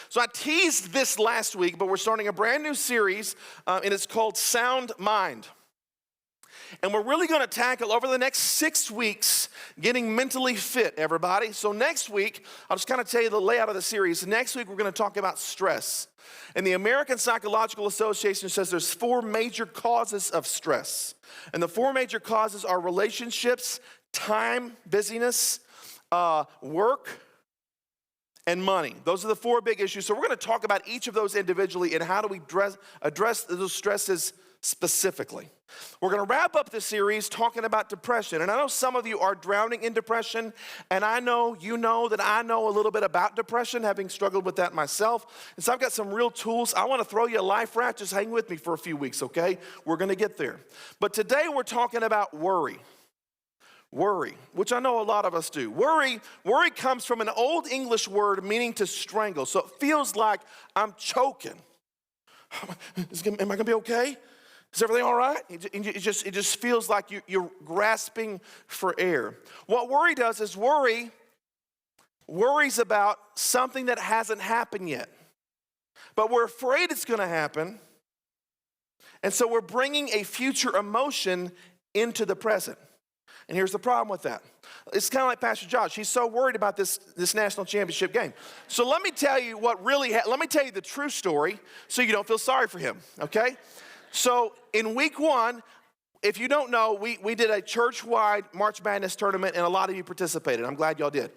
So I teased this last week, but we're starting a brand new series, and it's called Sound Mind. And we're really going to tackle over the next 6 weeks getting mentally fit, everybody. So next week, I'll just kind of tell you the layout of the series. Next week, we're going to talk about stress. And the American Psychological Association says there's 4 major causes of stress. And the 4 major causes are relationships, time, busyness, work, and money. Those are the 4 big issues. So we're going to talk about each of those individually and how do we address those stresses specifically. We're going to wrap up this series talking about depression. And I know some of you are drowning in depression, and I know you know that I know a little bit about depression, having struggled with that myself. And so I've got some real tools. I want to throw you a life raft. Just hang with me for a few weeks, okay? We're going to get there. But today we're talking about worry. Worry, which I know a lot of us do. Worry comes from an old English word meaning to strangle. So it feels like I'm choking. Am I going to be okay? Is everything all right? It just feels like you're grasping for air. What worry does is worries about something that hasn't happened yet. But we're afraid it's going to happen. And so we're bringing a future emotion into the present. And here's the problem with that. It's kind of like Pastor Josh. He's so worried about this national championship game. So let me tell you let me tell you the true story so you don't feel sorry for him, okay? So in week 1, if you don't know, we did a church-wide March Madness tournament, and a lot of you participated. I'm glad y'all did.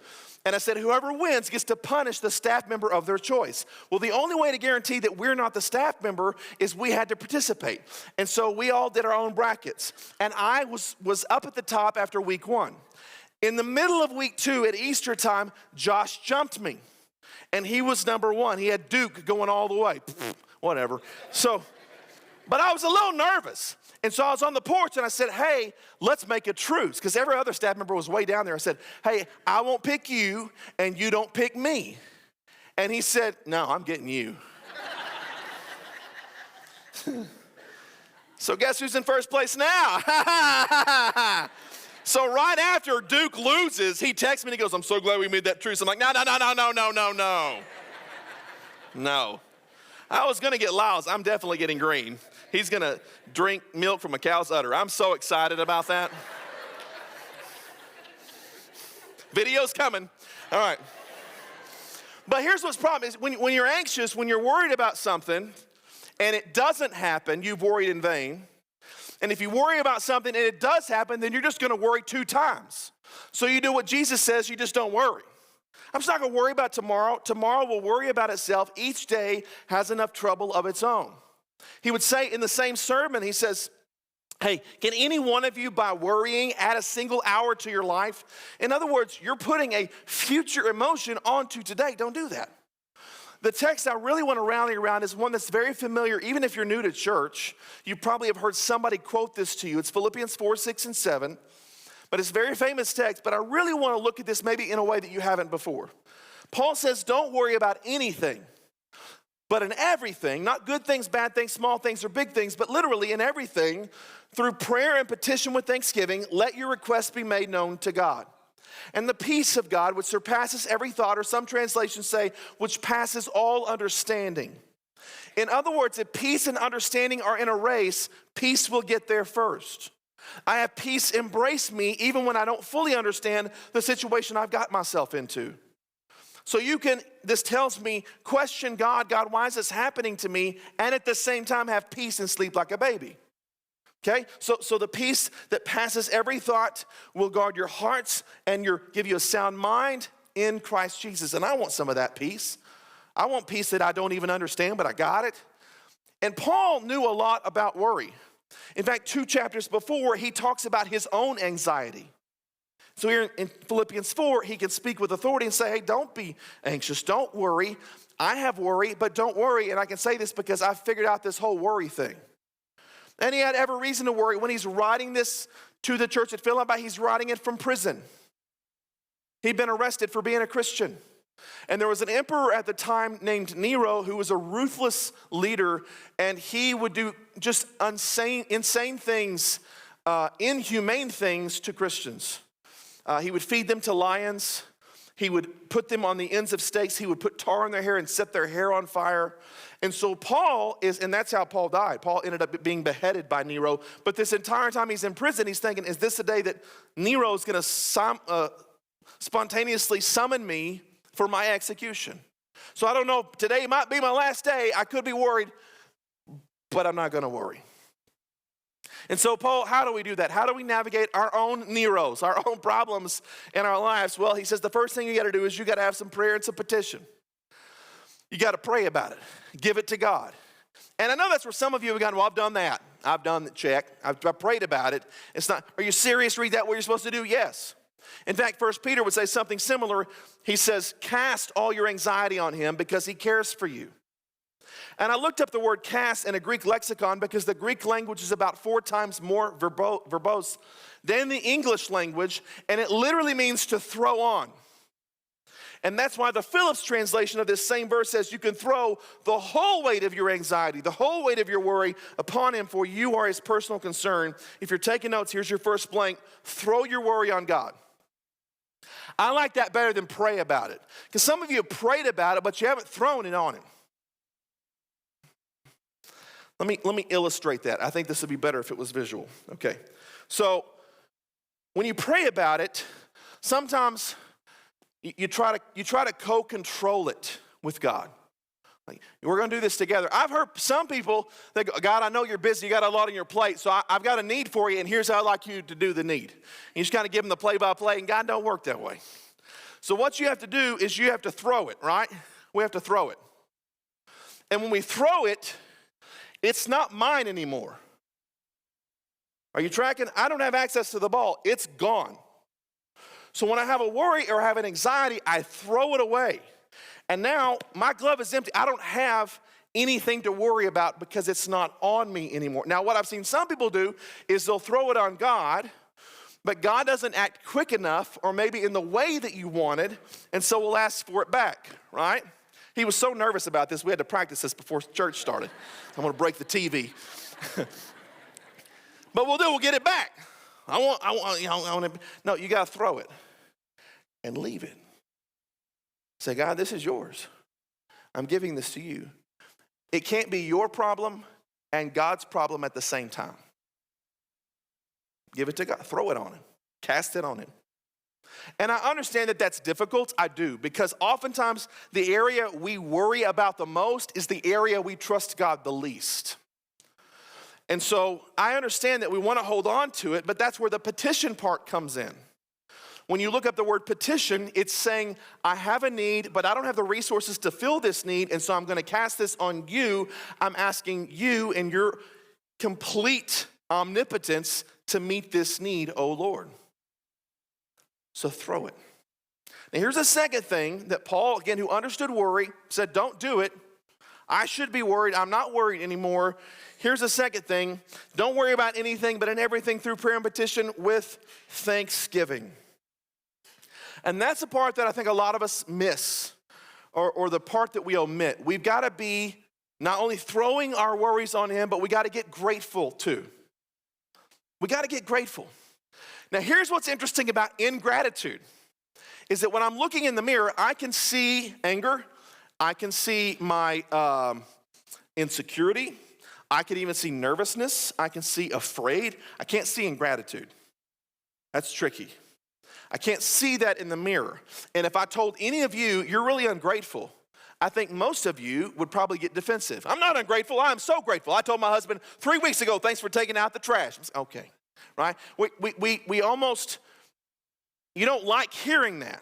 And I said, whoever wins gets to punish the staff member of their choice. Well, the only way to guarantee that we're not the staff member is we had to participate. And so we all did our own brackets. And I was up at the top after week 1. In the middle of week 2 at Easter time, Josh jumped me. And he was number 1. He had Duke going all the way. Whatever. But I was a little nervous. And so I was on the porch and I said, hey, let's make a truce. Because every other staff member was way down there. I said, hey, I won't pick you and you don't pick me. And he said, no, I'm getting you. So guess who's in first place now? So right after Duke loses, he texts me and he goes, I'm so glad we made that truce. I'm like, no. No. I was going to get Lyles. I'm definitely getting green. He's going to drink milk from a cow's udder. I'm so excited about that. Video's coming. All right. But here's what's the problem is when you're anxious, when you're worried about something and it doesn't happen, you've worried in vain. And if you worry about something and it does happen, then you're just going to worry 2 times. So you do what Jesus says, you just don't worry. I'm just not going to worry about tomorrow. Tomorrow will worry about itself. Each day has enough trouble of its own. He would say in the same sermon, he says, hey, can any one of you by worrying add a single hour to your life? In other words, you're putting a future emotion onto today. Don't do that. The text I really want to rally around is one that's very familiar. Even if you're new to church, you probably have heard somebody quote this to you. It's Philippians 4, 6, and 7. But it's a very famous text, but I really want to look at this maybe in a way that you haven't before. Paul says, don't worry about anything, but in everything, not good things, bad things, small things, or big things, but literally in everything, through prayer and petition with thanksgiving, let your requests be made known to God. And the peace of God, which surpasses every thought, or some translations say, which passes all understanding. In other words, if peace and understanding are in a race, peace will get there first. I have peace embrace me even when I don't fully understand the situation I've got myself into. So this tells me, question God, why is this happening to me? And at the same time have peace and sleep like a baby. Okay? So the peace that passes every thought will guard your hearts and give you a sound mind in Christ Jesus. And I want some of that peace. I want peace that I don't even understand, but I got it. And Paul knew a lot about worry. In fact, 2 chapters before, he talks about his own anxiety. So here in Philippians 4, he can speak with authority and say, hey, don't be anxious, don't worry. I have worry, but don't worry. And I can say this because I've figured out this whole worry thing. And he had every reason to worry. When he's writing this to the church at Philippi, he's writing it from prison. He'd been arrested for being a Christian. And there was an emperor at the time named Nero who was a ruthless leader, and he would do just insane things, inhumane things to Christians. He would feed them to lions. He would put them on the ends of stakes. He would put tar in their hair and set their hair on fire. And so Paul is, and that's how Paul died. Paul ended up being beheaded by Nero. But this entire time he's in prison, he's thinking, is this the day that Nero's going to spontaneously summon me for my execution? So I don't know, today might be my last day. I could be worried, but I'm not going to worry. And so, Paul, how do we do that? How do we navigate our own Neros, our own problems in our lives? Well, he says the first thing you got to do is you got to have some prayer and some petition. You got to pray about it. Give it to God. And I know that's where some of you have gone, well, I've done that. I've done the check. I've prayed about it. It's not, are you serious? Read that what you're supposed to do? Yes. In fact, 1 Peter would say something similar. He says, cast all your anxiety on him because he cares for you. And I looked up the word cast in a Greek lexicon because the Greek language is about 4 times more verbose than the English language, and it literally means to throw on. And that's why the Phillips translation of this same verse says you can throw the whole weight of your anxiety, the whole weight of your worry upon him, for you are his personal concern. If you're taking notes, here's your first blank. Throw your worry on God. I like that better than pray about it. Because some of you have prayed about it, but you haven't thrown it on him. Let me illustrate that. I think this would be better if it was visual. Okay. So when you pray about it, sometimes you try to co-control it with God. Like, we're going to do this together. I've heard some people that go, God, I know you're busy. You got a lot on your plate, so I've got a need for you, and here's how I'd like you to do the need. You just kind of give them the play-by-play, and God don't work that way. So what you have to do is you have to throw it, right? We have to throw it. And when we throw it, it's not mine anymore. Are you tracking? I don't have access to the ball. It's gone. So when I have a worry or have an anxiety, I throw it away. And now my glove is empty. I don't have anything to worry about because it's not on me anymore. Now what I've seen some people do is they'll throw it on God, but God doesn't act quick enough or maybe in the way that you wanted, and so we'll ask for it back, right? He was so nervous about this, we had to practice this before church started. I'm going to break the TV. But we'll get it back. No, you got to throw it and leave it. Say, God, this is yours. I'm giving this to you. It can't be your problem and God's problem at the same time. Give it to God. Throw it on him. Cast it on him. And I understand that that's difficult. I do, because oftentimes the area we worry about the most is the area we trust God the least. And so I understand that we want to hold on to it, but that's where the petition part comes in. When you look up the word petition, it's saying, I have a need, but I don't have the resources to fill this need, and so I'm going to cast this on you. I'm asking you in your complete omnipotence to meet this need, O Lord. So throw it. Now here's a second thing that Paul, again, who understood worry, said, don't do it. I should be worried. I'm not worried anymore. Here's a second thing. Don't worry about anything, but in everything through prayer and petition with thanksgiving. And that's the part that I think a lot of us miss, or the part that we omit. We've got to be not only throwing our worries on him, but we got to get grateful too. We got to get grateful. Now, here's what's interesting about ingratitude, is that when I'm looking in the mirror, I can see anger, I can see my insecurity, I can even see nervousness, I can see afraid. I can't see ingratitude. That's tricky. I can't see that in the mirror. And if I told any of you, you're really ungrateful, I think most of you would probably get defensive. I'm not ungrateful, I'm so grateful. I told my husband 3 weeks ago, thanks for taking out the trash. Okay. Right? We almost, you don't like hearing that.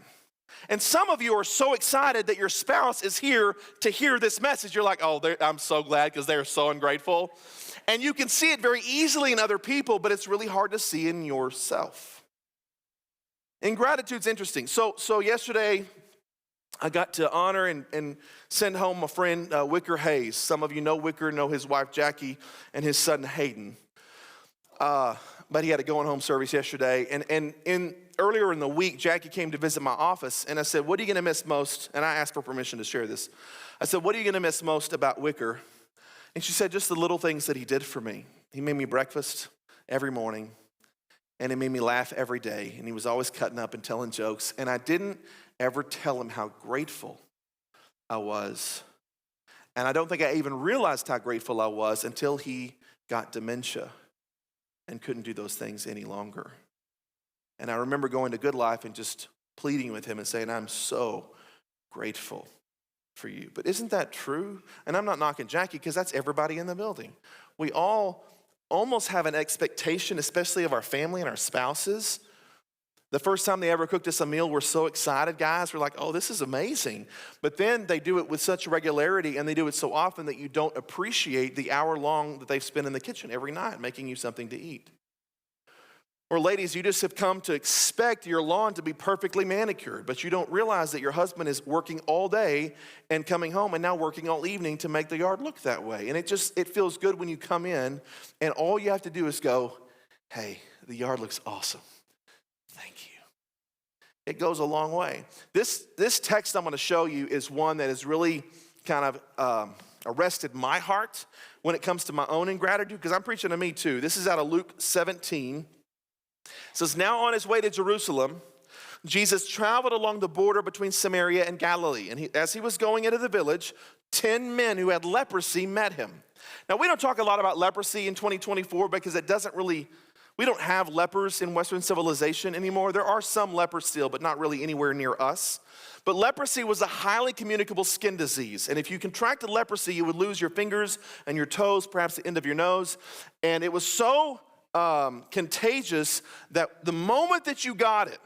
And some of you are so excited that your spouse is here to hear this message. You're like, oh, I'm so glad because they're so ungrateful. And you can see it very easily in other people, but it's really hard to see in yourself. Ingratitude's interesting. So yesterday, I got to honor and send home my friend Wicker Hayes. Some of you know Wicker, know his wife Jackie and his son Hayden. But he had a going home service yesterday. And earlier in the week, Jackie came to visit my office, and I said, what are you going to miss most? And I asked for permission to share this. I said, what are you going to miss most about Wicker? And she said, just the little things that he did for me. He made me breakfast every morning, and he made me laugh every day. And he was always cutting up and telling jokes. And I didn't ever tell him how grateful I was. And I don't think I even realized how grateful I was until he got dementia and couldn't do those things any longer. And I remember going to Good Life and just pleading with him and saying, I'm so grateful for you. But isn't that true? And I'm not knocking Jackie because that's everybody in the building. We all almost have an expectation, especially of our family and our spouses. The first time they ever cooked us a meal, we're so excited, guys. We're like, oh, this is amazing. But then they do it with such regularity and they do it so often that you don't appreciate the hour long that they've spent in the kitchen every night making you something to eat. Or ladies, you just have come to expect your lawn to be perfectly manicured, but you don't realize that your husband is working all day and coming home and now working all evening to make the yard look that way. And it feels good when you come in and all you have to do is go, hey, the yard looks awesome. Thank you. It goes a long way. This text I'm going to show you is one that has really kind of arrested my heart when it comes to my own ingratitude, because I'm preaching to me too. This is out of Luke 17. It says, now on his way to Jerusalem, Jesus traveled along the border between Samaria and Galilee. And as he was going into the village, 10 men who had leprosy met him. Now, we don't talk a lot about leprosy in 2024 because we don't have lepers in Western civilization anymore. There are some lepers still, but not really anywhere near us. But leprosy was a highly communicable skin disease. And if you contracted leprosy, you would lose your fingers and your toes, perhaps the end of your nose. And it was so contagious that the moment that you got it,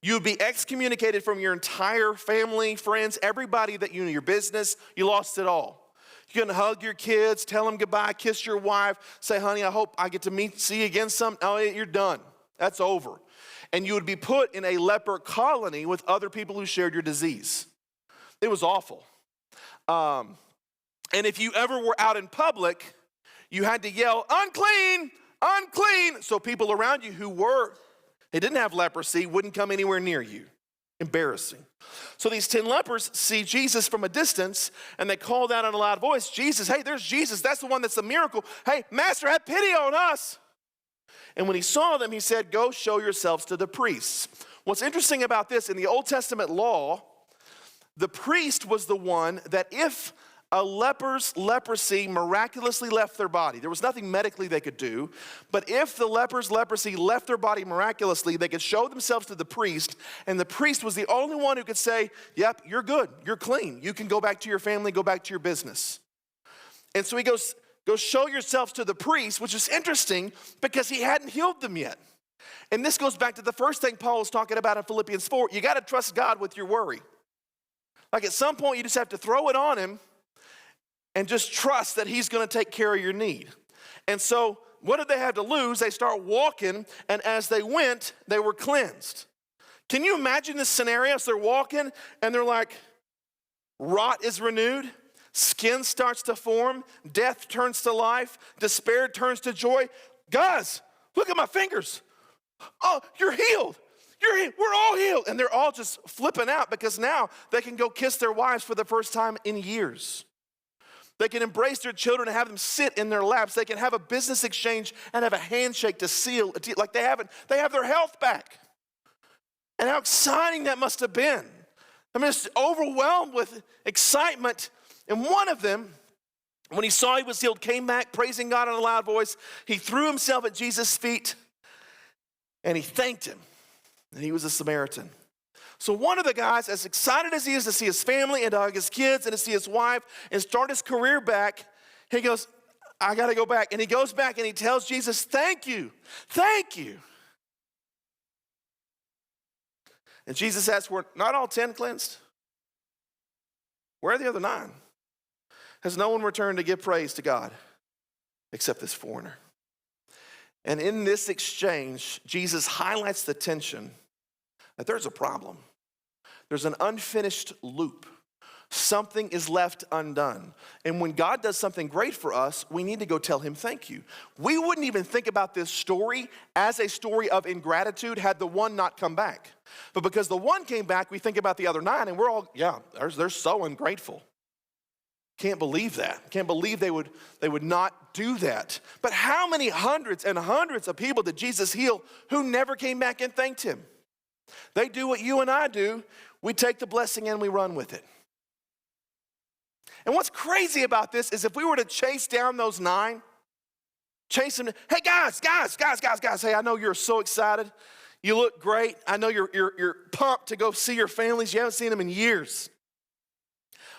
you would be excommunicated from your entire family, friends, everybody that you knew, your business. You lost it all. You couldn't hug your kids, tell them goodbye, kiss your wife, say, honey, I hope I get to see you again some. Oh, you're done. That's over. And you would be put in a leper colony with other people who shared your disease. It was awful. And if you ever were out in public, you had to yell, unclean, unclean. So people around you they didn't have leprosy, wouldn't come anywhere near you. Embarrassing. So these 10 lepers see Jesus from a distance and they called out in a loud voice, Jesus, hey, there's Jesus. That's the one that's a miracle. Hey, Master, have pity on us. And when he saw them, he said, go show yourselves to the priests. What's interesting about this, in the Old Testament law, the priest was the one that if a leper's leprosy miraculously left their body, there was nothing medically they could do, but if the leper's leprosy left their body miraculously, they could show themselves to the priest, and the priest was the only one who could say, yep, you're good, you're clean, you can go back to your family, go back to your business. And so he goes, go show yourselves to the priest, which is interesting because he hadn't healed them yet. And this goes back to the first thing Paul was talking about in Philippians 4. You got to trust God with your worry. Like at some point, you just have to throw it on him and just trust that he's going to take care of your need. And so what did they have to lose? They start walking, and as they went, they were cleansed. Can you imagine this scenario? So they're walking, and they're like, rot is renewed, skin starts to form, death turns to life, despair turns to joy. Guys, look at my fingers. Oh, you're healed. We're all healed. And they're all just flipping out because now they can go kiss their wives for the first time in years. They can embrace their children and have them sit in their laps. They can have a business exchange and have a handshake to seal, like they have their health back. And how exciting that must have been. I mean, it's overwhelmed with excitement. And one of them, when he saw he was healed, came back praising God in a loud voice. He threw himself at Jesus' feet and he thanked him. And he was a Samaritan. So one of the guys, as excited as he is to see his family and to hug his kids and to see his wife and start his career back, he goes, I got to go back. And he goes back and he tells Jesus, thank you, thank you. And Jesus asks, were not all 10 cleansed? Where are the other 9? Has no one returned to give praise to God except this foreigner? And in this exchange, Jesus highlights the tension that there's a problem. There's an unfinished loop. Something is left undone. And when God does something great for us, we need to go tell him thank you. We wouldn't even think about this story as a story of ingratitude had the one not come back. But because the one came back, we think about the other 9 and we're all, they're so ungrateful. Can't believe that. Can't believe they would not do that. But how many hundreds and hundreds of people did Jesus heal who never came back and thanked him? They do what you and I do. We take the blessing and we run with it. And what's crazy about this is if we were to chase down those 9, chase them, hey guys, hey, I know you're so excited. You look great. I know you're pumped to go see your families. You haven't seen them in years.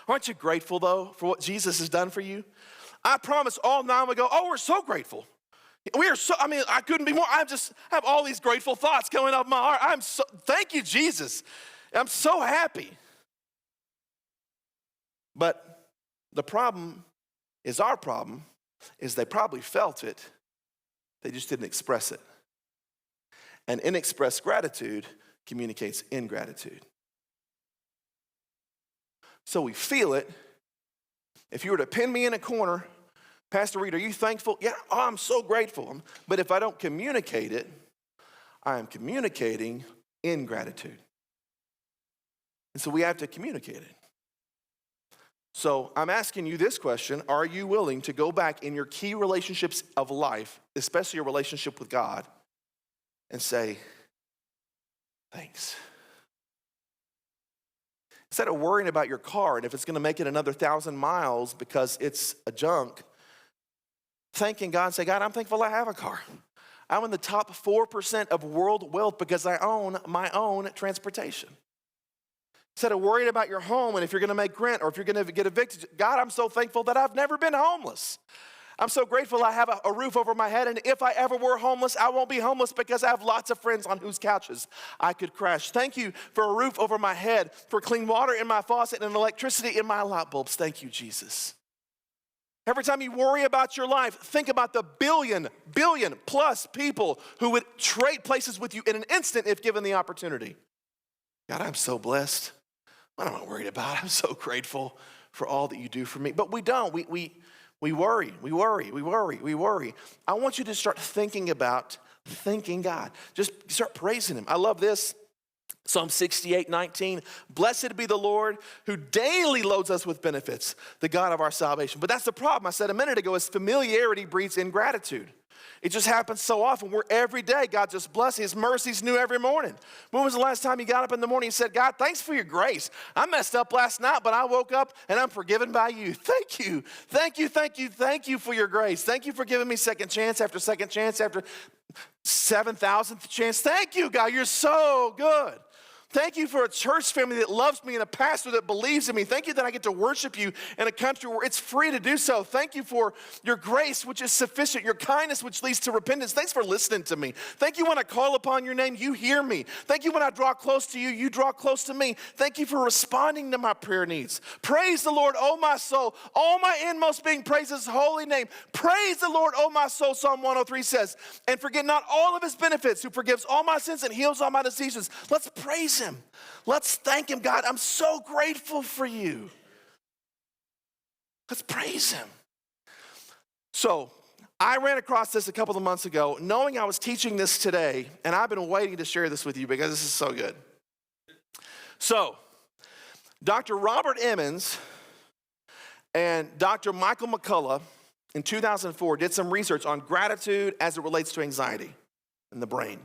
Aren't you grateful though for what Jesus has done for you? I promise all 9 would go, oh, we're so grateful. We are so, I couldn't be more. I have all these grateful thoughts coming up my heart. Thank you, Jesus. I'm so happy. But the problem is they probably felt it. They just didn't express it. And inexpressed gratitude communicates ingratitude. So we feel it. If you were to pin me in a corner, Pastor Reed, are you thankful? Yeah, I'm so grateful. But if I don't communicate it, I am communicating ingratitude. And so we have to communicate it. So I'm asking you this question: are you willing to go back in your key relationships of life, especially your relationship with God, and say, thanks? Instead of worrying about your car and if it's going to make it another 1,000 miles because it's a junk, thanking God and say, God, I'm thankful I have a car. I'm in the top 4% of world wealth because I own my own transportation. Instead of worrying about your home and if you're going to make rent or if you're going to get evicted, God, I'm so thankful that I've never been homeless. I'm so grateful I have a roof over my head, and if I ever were homeless, I won't be homeless because I have lots of friends on whose couches I could crash. Thank you for a roof over my head, for clean water in my faucet and electricity in my light bulbs. Thank you, Jesus. Every time you worry about your life, think about the billion plus people who would trade places with you in an instant if given the opportunity. God, I'm so blessed. What am I worried about? I'm so grateful for all that you do for me. But we don't. We worry. I want you to start thinking God. Just start praising him. I love this. Psalm 68:19, blessed be the Lord who daily loads us with benefits, the God of our salvation. But that's the problem I said a minute ago, is familiarity breeds ingratitude. It just happens so often. We're every day, God just blesses. His mercies new every morning. When was the last time you got up in the morning and said, God, thanks for your grace. I messed up last night, but I woke up and I'm forgiven by you. Thank you for your grace. Thank you for giving me second chance after 7,000th chance. Thank you, God. You're so good. Thank you for a church family that loves me and a pastor that believes in me. Thank you that I get to worship you in a country where it's free to do so. Thank you for your grace, which is sufficient, your kindness, which leads to repentance. Thanks for listening to me. Thank you when I call upon your name, you hear me. Thank you when I draw close to you, you draw close to me. Thank you for responding to my prayer needs. Praise the Lord, O my soul. All my inmost being praise his holy name. Praise the Lord, O my soul, Psalm 103 says. And forget not all of his benefits, who forgives all my sins and heals all my diseases. Let's praise him. Let's thank him. God, I'm so grateful for you. Let's praise him. So I ran across this a couple of months ago, knowing I was teaching this today, and I've been waiting to share this with you because this is so good. So Dr. Robert Emmons and Dr. Michael McCullough in 2004 did some research on gratitude as it relates to anxiety in the brain.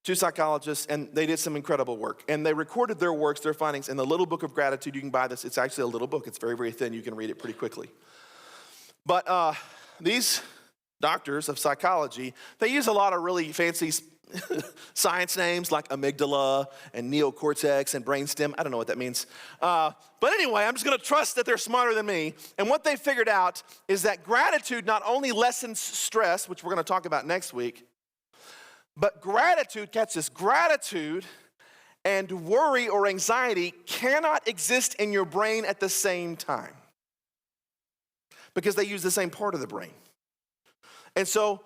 2 psychologists, and they did some incredible work. And they recorded their works, their findings, in the Little Book of Gratitude. You can buy this. It's actually a little book. It's very, very thin. You can read it pretty quickly. But these doctors of psychology, they use a lot of really fancy science names like amygdala and neocortex and brainstem. I don't know what that means. But anyway, I'm just going to trust that they're smarter than me. And what they figured out is that gratitude not only lessens stress, which we're going to talk about next week, but gratitude, catch this, gratitude and worry or anxiety cannot exist in your brain at the same time because they use the same part of the brain. And so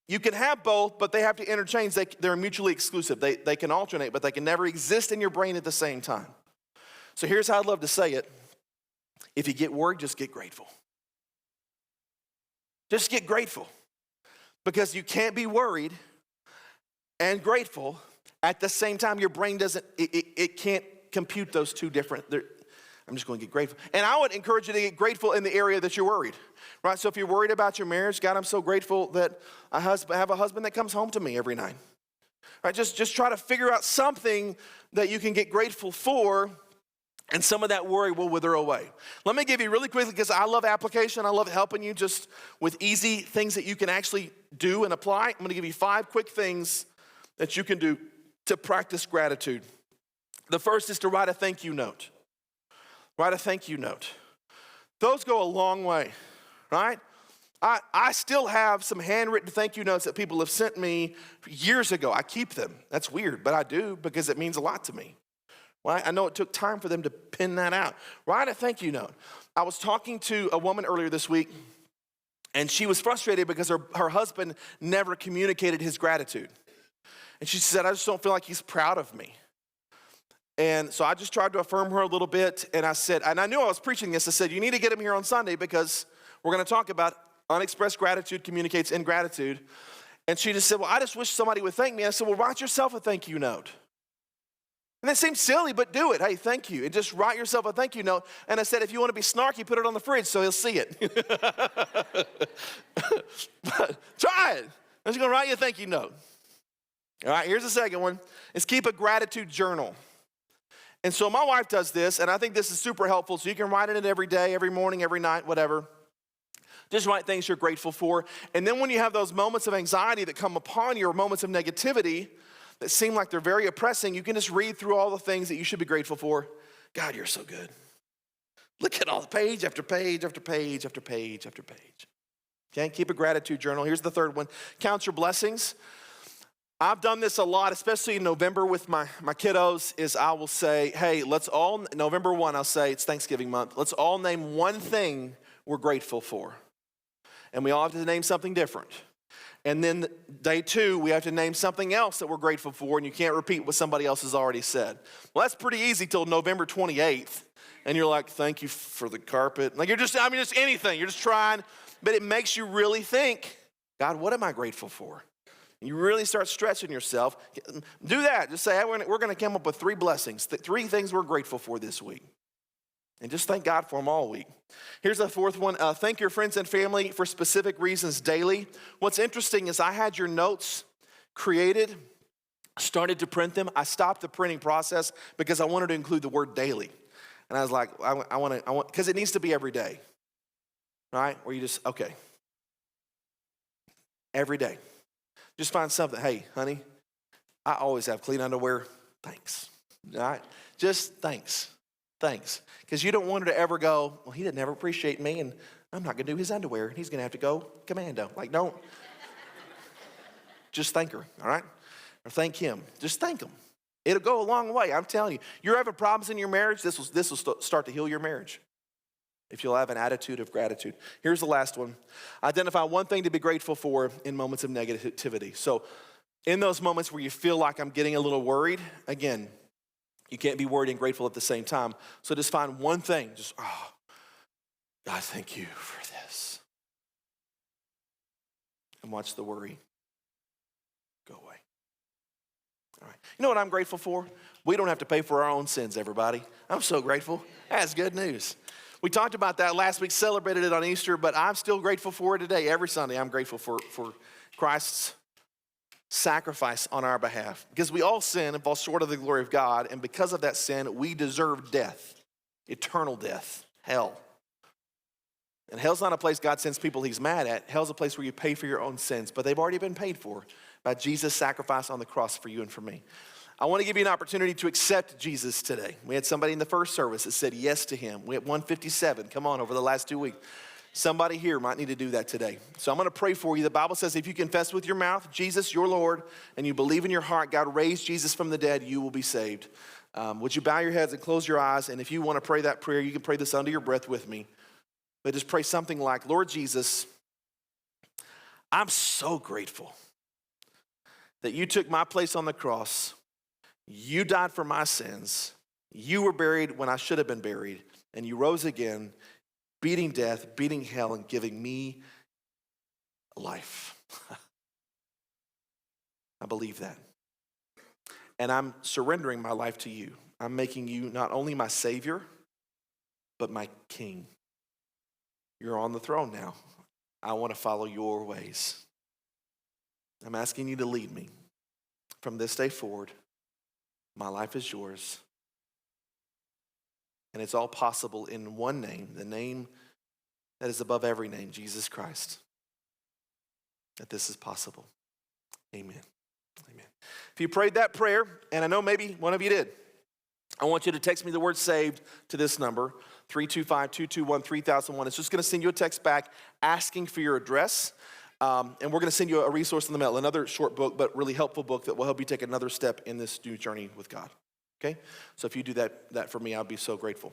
you can have both, but they have to interchange. They're mutually exclusive. They can alternate, but they can never exist in your brain at the same time. So here's how I'd love to say it. If you get worried, just get grateful. Just get grateful, because you can't be worried and grateful at the same time. Your brain it can't compute those two different. I'm just going to get grateful. And I would encourage you to get grateful in the area that you're worried, right? So if you're worried about your marriage, God, I'm so grateful that I have a husband that comes home to me every night. Right? Just try to figure out something that you can get grateful for, and some of that worry will wither away. Let me give you really quickly, because I love application. I love helping you just with easy things that you can actually do and apply. I'm going to give you 5 quick things that you can do to practice gratitude. The first is to write a thank you note. Write a thank you note. Those go a long way, right? I still have some handwritten thank you notes that people have sent me years ago. I keep them. That's weird, but I do because it means a lot to me. Right? I know it took time for them to pin that out. Write a thank you note. I was talking to a woman earlier this week, and she was frustrated because her husband never communicated his gratitude. And she said, I just don't feel like he's proud of me. And so I just tried to affirm her a little bit, and I said, and I knew I was preaching this, I said, you need to get him here on Sunday because we're going to talk about unexpressed gratitude communicates ingratitude. And she just said, well, I just wish somebody would thank me. I said, well, write yourself a thank you note. And that seems silly, but do it. Hey, thank you. And just write yourself a thank you note. And I said, if you want to be snarky, put it on the fridge so he'll see it. Try it. I'm just going to write you a thank you note. All right, here's the second one, is keep a gratitude journal. And so my wife does this, and I think this is super helpful. So you can write in it every day, every morning, every night, whatever. Just write things you're grateful for. And then when you have those moments of anxiety that come upon you, or moments of negativity that seem like they're very oppressing, you can just read through all the things that you should be grateful for. God, you're so good. Look at all the page after page after page after page after page. Okay, keep a gratitude journal. Here's the third one. Count your blessings. I've done this a lot, especially in November with my kiddos, is I will say, hey, let's all, November 1, I'll say, it's Thanksgiving month. Let's all name one thing we're grateful for. And we all have to name something different. And then day 2, we have to name something else that we're grateful for, and you can't repeat what somebody else has already said. Well, that's pretty easy till November 28th. And you're like, thank you for the carpet. Like just anything. You're just trying. But it makes you really think, God, what am I grateful for? And you really start stretching yourself. Do that. Just say, hey, we're going to come up with 3 blessings, 3 things we're grateful for this week. And just thank God for them all week. Here's the 4th one. Thank your friends and family for specific reasons daily. What's interesting is I had your notes created, started to print them. I stopped the printing process because I wanted to include the word daily. And I was like, I want, because it needs to be every day, right? Where you just, okay, every day. Just find something. Hey, honey, I always have clean underwear. Thanks. All right? Just thanks. Thanks. Because you don't want her to ever go, well, he didn't ever appreciate me, and I'm not going to do his underwear, and he's going to have to go commando. Like, don't. Just thank her, all right? Or thank him. Just thank him. It'll go a long way, I'm telling you. You're having problems in your marriage, this will start to heal your marriage if you'll have an attitude of gratitude. Here's the last one. Identify one thing to be grateful for in moments of negativity. So in those moments where you feel like I'm getting a little worried, again, you can't be worried and grateful at the same time. So just find one thing. Just, God, thank you for this. And watch the worry go away. All right. You know what I'm grateful for? We don't have to pay for our own sins, everybody. I'm so grateful. That's good news. We talked about that last week, celebrated it on Easter, but I'm still grateful for it today. Every Sunday, I'm grateful for Christ's sacrifice on our behalf. Because we all sin and fall short of the glory of God, and because of that sin, we deserve death, eternal death, hell. And hell's not a place God sends people he's mad at. Hell's a place where you pay for your own sins, but they've already been paid for by Jesus' sacrifice on the cross for you and for me. I want to give you an opportunity to accept Jesus today. We had somebody in the first service that said yes to him. We had 157, come on, over the last 2 weeks. Somebody here might need to do that today. So I'm going to pray for you. The Bible says if you confess with your mouth, Jesus, your Lord, and you believe in your heart, God raised Jesus from the dead, you will be saved. Would you bow your heads and close your eyes? And if you want to pray that prayer, you can pray this under your breath with me. But just pray something like, Lord Jesus, I'm so grateful that you took my place on the cross. You died for my sins. You were buried when I should have been buried. And you rose again, beating death, beating hell, and giving me life. I believe that. And I'm surrendering my life to you. I'm making you not only my Savior, but my King. You're on the throne now. I want to follow your ways. I'm asking you to lead me. from this day forward, my life is yours. And it's all possible in one name, the name that is above every name, Jesus Christ, that this is possible. Amen. Amen. If you prayed that prayer, and I know maybe one of you did, I want you to text me the word saved to this number, 325-221-3001. It's just going to send you a text back asking for your address. And we're going to send you a resource in the mail, another short book, but really helpful book that will help you take another step in this new journey with God. Okay? So if you do that for me, I'll be so grateful.